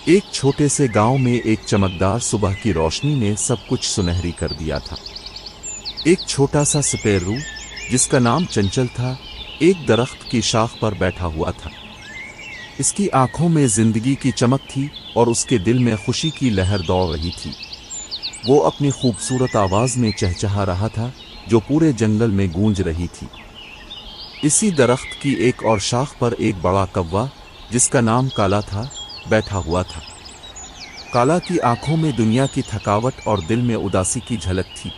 ایک چھوٹے سے گاؤں میں ایک چمکدار صبح کی روشنی نے سب کچھ سنہری کر دیا تھا۔ ایک چھوٹا سا سپیرو جس کا نام چنچل تھا، ایک درخت کی شاخ پر بیٹھا ہوا تھا۔ اس کی آنکھوں میں زندگی کی چمک تھی اور اس کے دل میں خوشی کی لہر دوڑ رہی تھی۔ وہ اپنی خوبصورت آواز میں چہچہا رہا تھا جو پورے جنگل میں گونج رہی تھی۔ اسی درخت کی ایک اور شاخ پر ایک بڑا کوا جس کا نام کالا تھا بیٹھا ہوا تھا۔ کالا کی آنکھوں میں دنیا کی تھکاوٹ اور دل میں اداسی کی جھلک تھی۔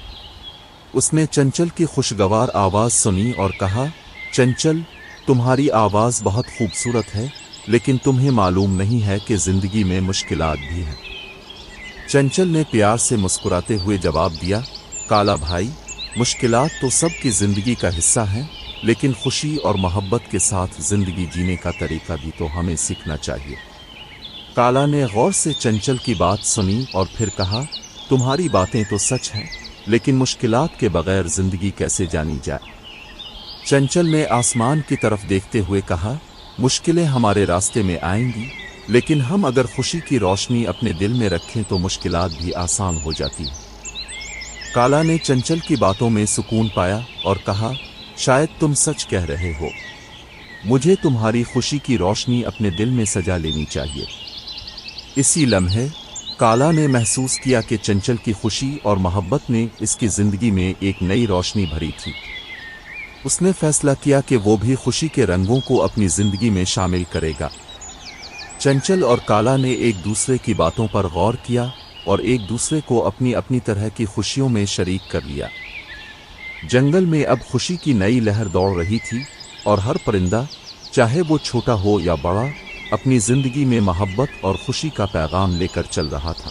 اس نے چنچل کی خوشگوار آواز سنی اور کہا، چنچل، تمہاری آواز بہت خوبصورت ہے، لیکن تمہیں معلوم نہیں ہے کہ زندگی میں مشکلات بھی ہیں۔ چنچل نے پیار سے مسکراتے ہوئے جواب دیا، کالا بھائی، مشکلات تو سب کی زندگی کا حصہ ہیں، لیکن خوشی اور محبت کے ساتھ زندگی جینے کا طریقہ بھی تو ہمیں سیکھنا چاہیے۔ کالا نے غور سے چنچل کی بات سنی اور پھر کہا، تمہاری باتیں تو سچ ہیں، لیکن مشکلات کے بغیر زندگی کیسے جانی جائے؟ چنچل نے آسمان کی طرف دیکھتے ہوئے کہا، مشکلیں ہمارے راستے میں آئیں گی، لیکن ہم اگر خوشی کی روشنی اپنے دل میں رکھیں تو مشکلات بھی آسان ہو جاتی ہیں۔ کالا نے چنچل کی باتوں میں سکون پایا اور کہا، شاید تم سچ کہہ رہے ہو، مجھے تمہاری خوشی کی روشنی اپنے دل میں سجا لینی چاہیے۔ اسی لمحے کالا نے محسوس کیا کہ چنچل کی خوشی اور محبت نے اس کی زندگی میں ایک نئی روشنی بھری تھی۔ اس نے فیصلہ کیا کہ وہ بھی خوشی کے رنگوں کو اپنی زندگی میں شامل کرے گا۔ چنچل اور کالا نے ایک دوسرے کی باتوں پر غور کیا اور ایک دوسرے کو اپنی اپنی طرح کی خوشیوں میں شریک کر لیا۔ جنگل میں اب خوشی کی نئی لہر دوڑ رہی تھی اور ہر پرندہ، چاہے وہ چھوٹا ہو یا بڑا، اپنی زندگی میں محبت اور خوشی کا پیغام لے کر چل رہا تھا۔